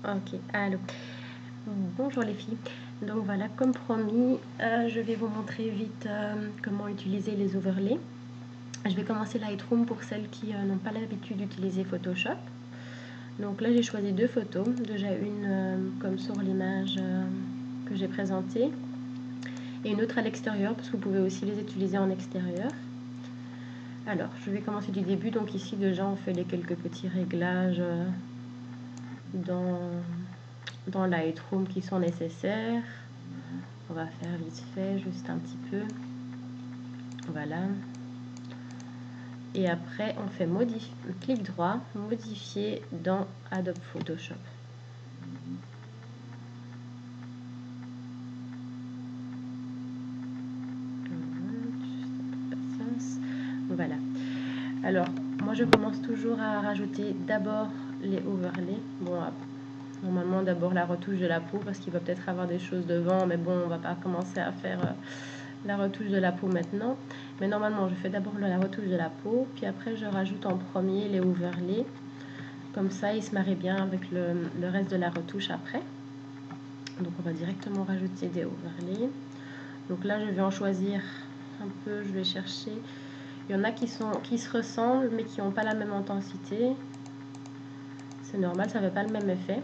Ok, allô. Bonjour les filles. Donc voilà, comme promis, je vais vous montrer vite comment utiliser les overlays. Je vais commencer Lightroom pour celles qui n'ont pas l'habitude d'utiliser Photoshop. Donc là, j'ai choisi deux photos. Déjà une comme sur l'image que j'ai présentée et une autre à l'extérieur parce que vous pouvez aussi les utiliser en extérieur. Alors, je vais commencer du début. Donc ici, déjà, on fait les quelques petits réglages dans Lightroom qui sont nécessaires. On va faire vite fait, juste un petit peu. Voilà. Et après, on fait clic droit, modifier dans Adobe Photoshop. Voilà. Alors, moi je commence toujours à rajouter d'abord les overlays. Bon, normalement d'abord la retouche de la peau parce qu'il va peut-être avoir des choses devant, mais bon, on va pas commencer à faire la retouche de la peau maintenant. Mais normalement, je fais d'abord la retouche de la peau, puis après je rajoute en premier les overlays. Comme ça, il se marie bien avec le reste de la retouche après. Donc on va directement rajouter des overlays. Donc là, je vais en choisir un peu, je vais chercher. Il y en a qui se ressemblent mais qui n'ont pas la même intensité. C'est normal, ça ne fait pas le même effet.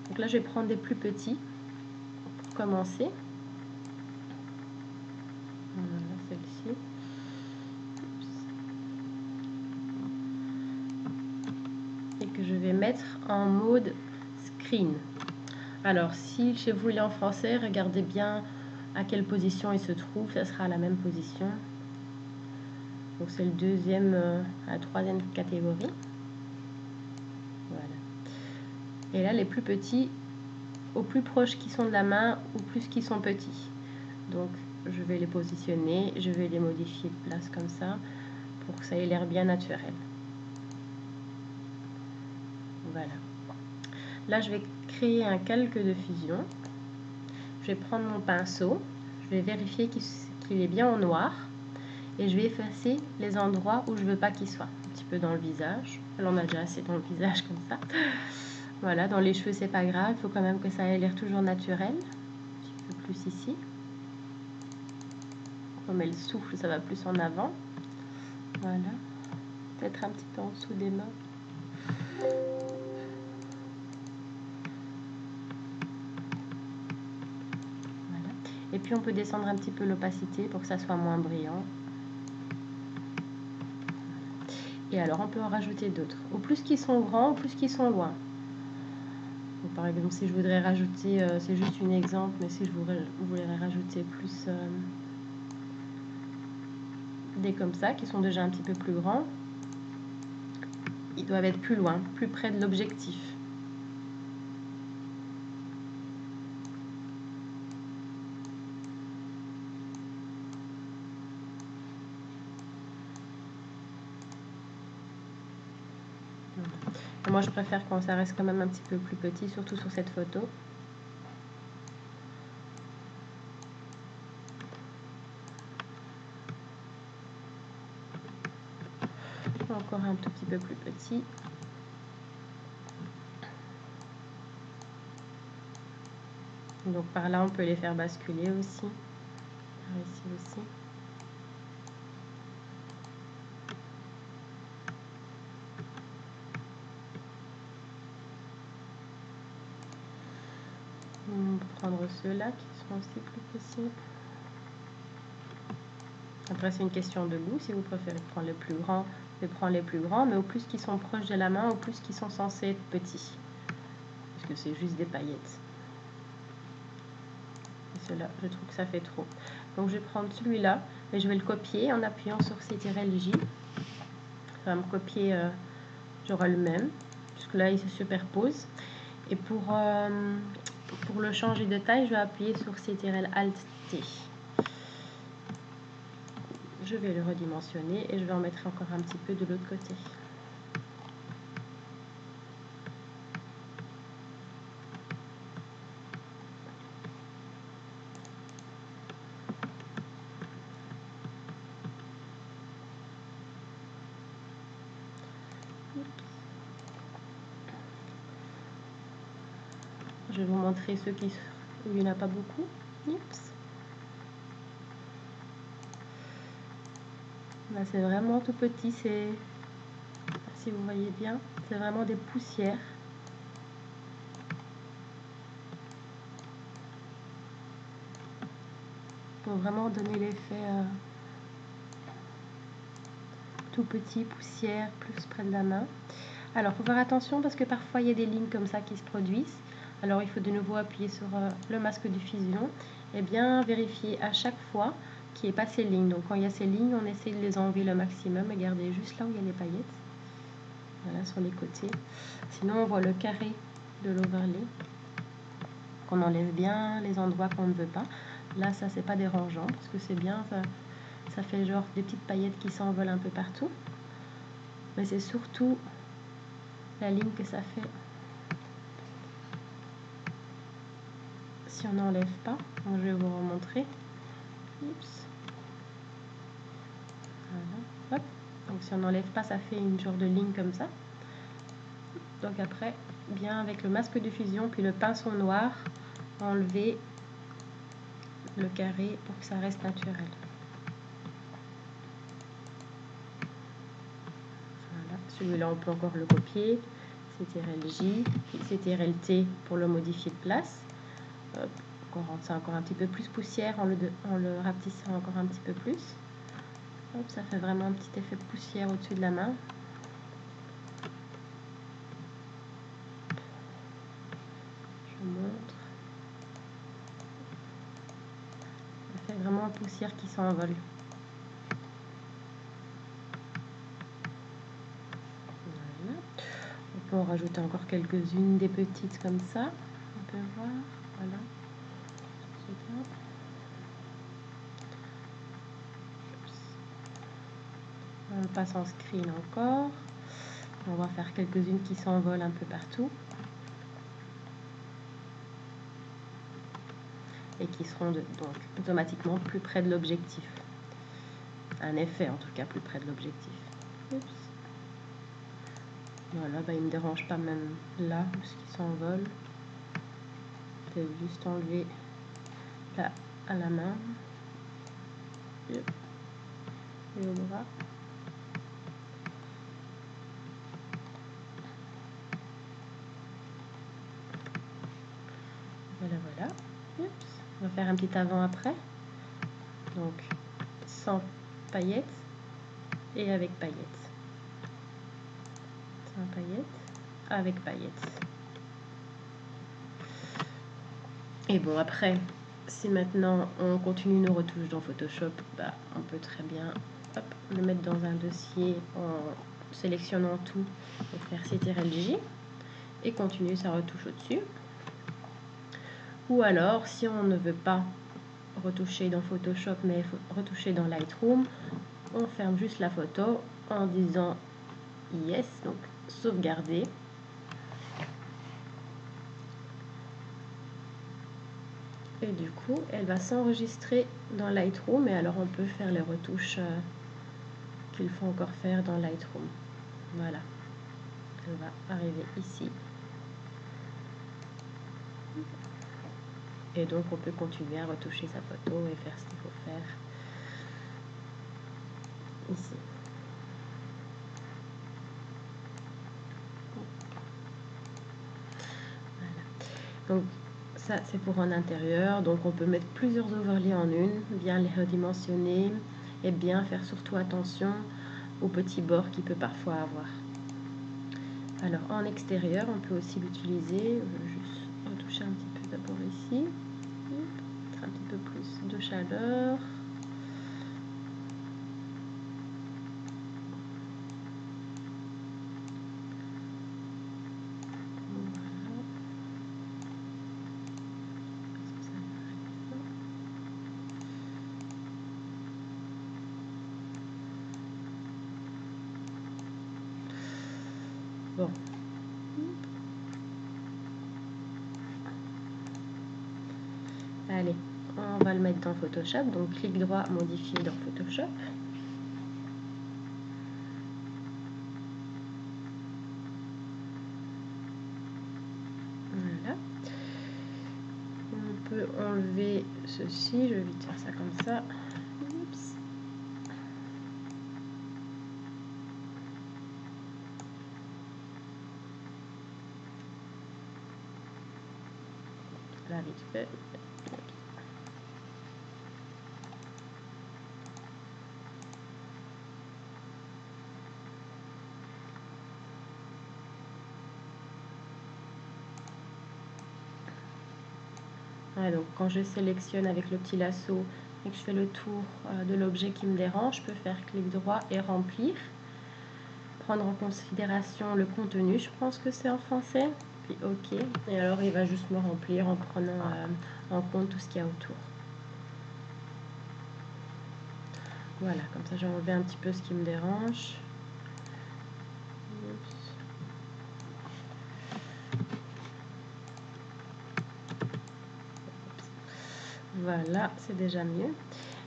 Donc là, je vais prendre des plus petits pour commencer. Voilà, celle-ci. Et que je vais mettre en mode screen. Alors, si chez vous il est en français, regardez bien à quelle position il se trouve. Ça sera à la même position. Donc c'est le deuxième, la troisième catégorie. Voilà. Et là, les plus petits, au plus proche qu'ils sont de la main, ou plus qu'ils sont petits. Donc je vais les positionner, je vais les modifier de place comme ça, pour que ça ait l'air bien naturel. Voilà. Là, je vais créer un calque de fusion. Je vais prendre mon pinceau, je vais vérifier qu'il est bien en noir. Et je vais effacer les endroits où je ne veux pas qu'il soit. Un petit peu dans le visage. Elle en a déjà assez dans le visage comme ça. Voilà, dans les cheveux, c'est pas grave. Il faut quand même que ça ait l'air toujours naturel. Un petit peu plus ici. Comme elle souffle, ça va plus en avant. Voilà. Peut-être un petit peu en dessous des mains. Voilà. Et puis on peut descendre un petit peu l'opacité pour que ça soit moins brillant. Et alors on peut en rajouter d'autres. Au plus qu'ils sont grands, au plus qu'ils sont loin. Donc, par exemple, si je voudrais rajouter, c'est juste un exemple, mais si je voudrais rajouter plus des comme ça, qui sont déjà un petit peu plus grands, ils doivent être plus loin, plus près de l'objectif. Moi, je préfère quand ça reste quand même un petit peu plus petit, surtout sur cette photo. Encore un tout petit peu plus petit. Donc par là, on peut les faire basculer aussi. Par ici aussi. On peut prendre ceux-là qui sont aussi plus petits. Après, c'est une question de goût. Si vous préférez prendre les plus grands, je prends les plus grands. Mais au plus qu'ils sont proches de la main, au plus qu'ils sont censés être petits. Parce que c'est juste des paillettes. Et ceux-là, je trouve que ça fait trop. Donc, je vais prendre celui-là. Et je vais le copier en appuyant sur CTRL-J. Ça va me copier, j'aurai le même. Puisque là, il se superpose. Et pour le changer de taille, je vais appuyer sur CTRL-ALT-T. Je vais le redimensionner et je vais en mettre encore un petit peu de l'autre côté. Je vais vous montrer ceux où il n'y en a pas beaucoup. Oups. Là, c'est vraiment tout petit, si vous voyez bien, c'est vraiment des poussières. Pour vraiment donner l'effet tout petit, poussière, plus près de la main. Alors, il faut faire attention parce que parfois il y a des lignes comme ça qui se produisent. Alors, il faut de nouveau appuyer sur le masque de fusion et bien vérifier à chaque fois qu'il n'y ait pas ces lignes. Donc, quand il y a ces lignes, on essaie de les enlever le maximum et garder juste là où il y a les paillettes. Voilà, sur les côtés. Sinon, on voit le carré de l'overlay. Qu'on enlève bien les endroits qu'on ne veut pas. Là, ça, c'est pas dérangeant parce que c'est bien, ça fait genre des petites paillettes qui s'envolent un peu partout. Mais c'est surtout la ligne que ça fait si on n'enlève pas. Donc, je vais vous remontrer. Oups. Voilà. Hop. Donc si on n'enlève pas, ça fait une genre de ligne comme ça. Donc après, bien avec le masque de fusion puis le pinceau noir, enlever le carré pour que ça reste naturel. Voilà. Celui-là, on peut encore le copier. CTRL-J, CTRL-T pour le modifier de place. Hop. On rend ça encore un petit peu plus poussière en le rapetissant encore un petit peu plus. Hop, ça fait vraiment un petit effet de poussière au-dessus de la main. Je vous montre. Ça fait vraiment poussière qui s'envole. Voilà. On peut en rajouter encore quelques-unes, des petites comme ça. On peut voir. Voilà. On passe en screen encore. On va faire quelques-unes qui s'envolent un peu partout. Et qui seront donc automatiquement plus près de l'objectif. Un effet en tout cas plus près de l'objectif. Voilà, bah, il ne me dérange pas même là où ce qui s'envole. Je vais juste enlever là à la main et au bras. Voilà, voilà. Oups. On va faire un petit avant-après. Donc, sans paillettes et avec paillettes. Sans paillettes, avec paillettes. Et bon, après, si maintenant on continue nos retouches dans Photoshop, bah, on peut très bien le mettre dans un dossier en sélectionnant tout et faire CTRL-J et continuer sa retouche au-dessus. Ou alors, si on ne veut pas retoucher dans Photoshop mais retoucher dans Lightroom, on ferme juste la photo en disant yes, donc sauvegarder. Et du coup, elle va s'enregistrer dans Lightroom et alors on peut faire les retouches qu'il faut encore faire dans Lightroom. Voilà, elle va arriver ici. Et donc on peut continuer à retoucher sa photo et faire ce qu'il faut faire ici. Voilà. Donc ça c'est pour un intérieur, donc on peut mettre plusieurs overlays en une, bien les redimensionner et bien faire surtout attention aux petits bords qu'il peut parfois avoir. Alors en extérieur, on peut aussi l'utiliser, je vais juste retoucher un petit peu d'abord ici, mettre un petit peu plus de chaleur. Bon. Allez, on va le mettre dans Photoshop. Donc clic droit, modifier dans Photoshop. Voilà. peux enlever ceci. Je vais vite faire ça comme ça. Oups. Là, vite fait. Ouais, donc quand je sélectionne avec le petit lasso et que je fais le tour de l'objet qui me dérange, je peux faire clic droit et remplir. Prendre en considération le contenu, je pense que c'est en français. Puis OK. Et alors il va juste me remplir en prenant en compte tout ce qu'il y a autour. Voilà, comme ça j'ai enlevé un petit peu ce qui me dérange. Oups. Voilà, c'est déjà mieux.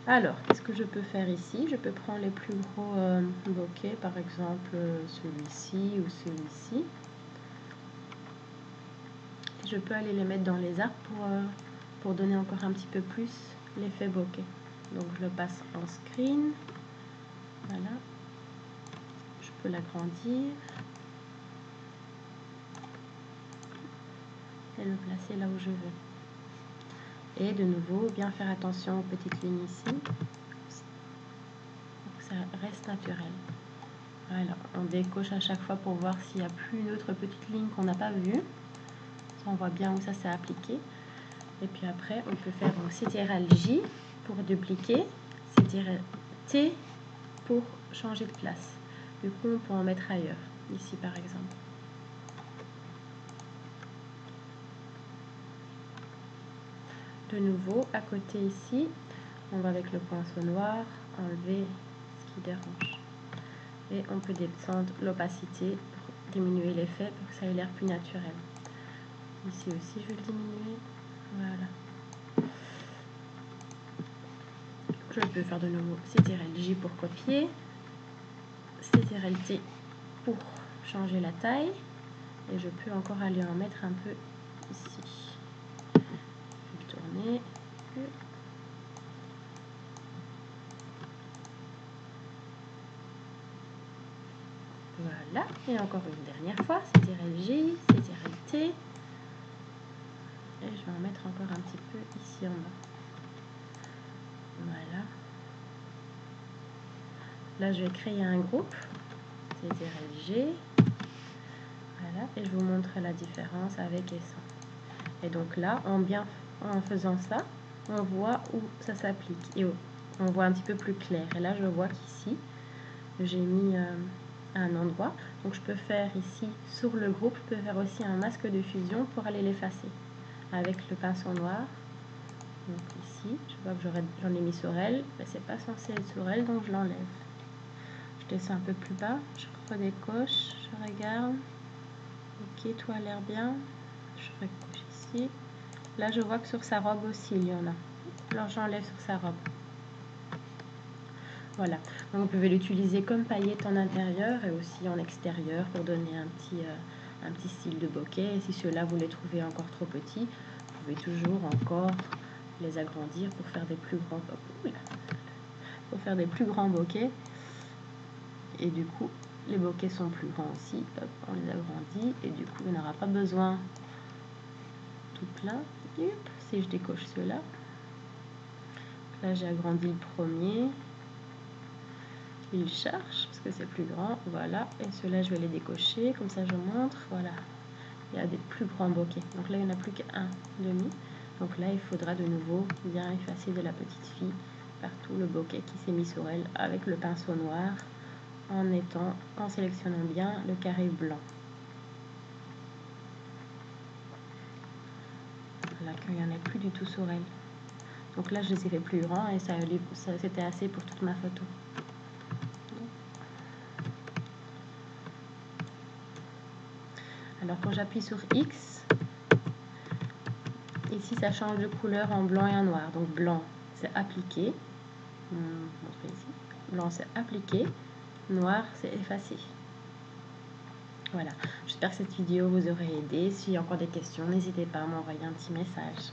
Alors, qu'est-ce que je peux faire ici? Je peux prendre les plus gros bokeh, par exemple celui-ci ou celui-ci. Je peux aller les mettre dans les arbres pour donner encore un petit peu plus l'effet bokeh. Donc je le passe en screen. Voilà. Je peux l'agrandir. Et le placer là où je veux. Et de nouveau, bien faire attention aux petites lignes ici. Pour que ça reste naturel. Voilà, on décoche à chaque fois pour voir s'il n'y a plus une autre petite ligne qu'on n'a pas vue. Ça, on voit bien où ça s'est appliqué. Et puis après, on peut faire aussi CTRL-J pour dupliquer, CTRL-T pour changer de place. Du coup, on peut en mettre ailleurs, ici par exemple. De nouveau, à côté ici, on va avec le pinceau noir enlever ce qui dérange. Et on peut descendre l'opacité pour diminuer l'effet pour que ça ait l'air plus naturel. Ici aussi, je vais le diminuer. Voilà. Je peux faire de nouveau CTRL-J pour copier, CTRL-T pour changer la taille, et je peux encore aller en mettre un peu ici. Je vais tourner. Voilà, et encore une dernière fois, CTRL-J, CTRL-T, et je vais en mettre encore un petit peu ici en bas. Voilà. Là, je vais créer un groupe, CTRL-G, voilà, et je vous montre la différence avec et sans. Et donc là, en faisant ça, on voit où ça s'applique et on voit un petit peu plus clair. Et là, je vois qu'ici, j'ai mis un endroit. Donc je peux faire ici, sur le groupe, je peux faire aussi un masque de fusion pour aller l'effacer avec le pinceau noir. Donc ici, je vois que j'en ai mis sur elle, mais c'est pas censé être sur elle, donc je l'enlève. Je descends un peu plus bas, je redécoche, je regarde. Ok, tout a l'air bien. Je recoche ici. Là, je vois que sur sa robe aussi, il y en a. Alors, j'enlève sur sa robe. Voilà. Donc, vous pouvez l'utiliser comme paillette en intérieur et aussi en extérieur pour donner un petit style de bokeh. Et si ceux-là, vous les trouvez encore trop petits, vous pouvez toujours encore les agrandir pour faire des plus grands bokehs. Et du coup, les bokehs sont plus grands aussi. Hop, on les agrandit et du coup, on n'aura pas besoin tout plein. Hop, si je décoche ceux-là. Là, j'ai agrandi le premier. Il charge parce que c'est plus grand. Voilà. Et ceux-là, je vais les décocher. Comme ça, je montre. Voilà. Il y a des plus grands bokehs. Donc là, il n'y en a plus qu'un demi. Donc là, il faudra de nouveau bien effacer de la petite fille partout le bokeh qui s'est mis sur elle avec le pinceau noir en sélectionnant bien le carré blanc. Voilà, qu'il n'y en a plus du tout sur elle. Donc là, je les ai fait plus grands et ça c'était assez pour toute ma photo. Alors quand j'appuie sur X, ici ça change de couleur en blanc et en noir. Donc blanc, c'est appliqué. Ici. Blanc, c'est appliqué. Noir, c'est effacé. Voilà. J'espère que cette vidéo vous aurait aidé. S'il y a encore des questions, n'hésitez pas à m'envoyer un petit message.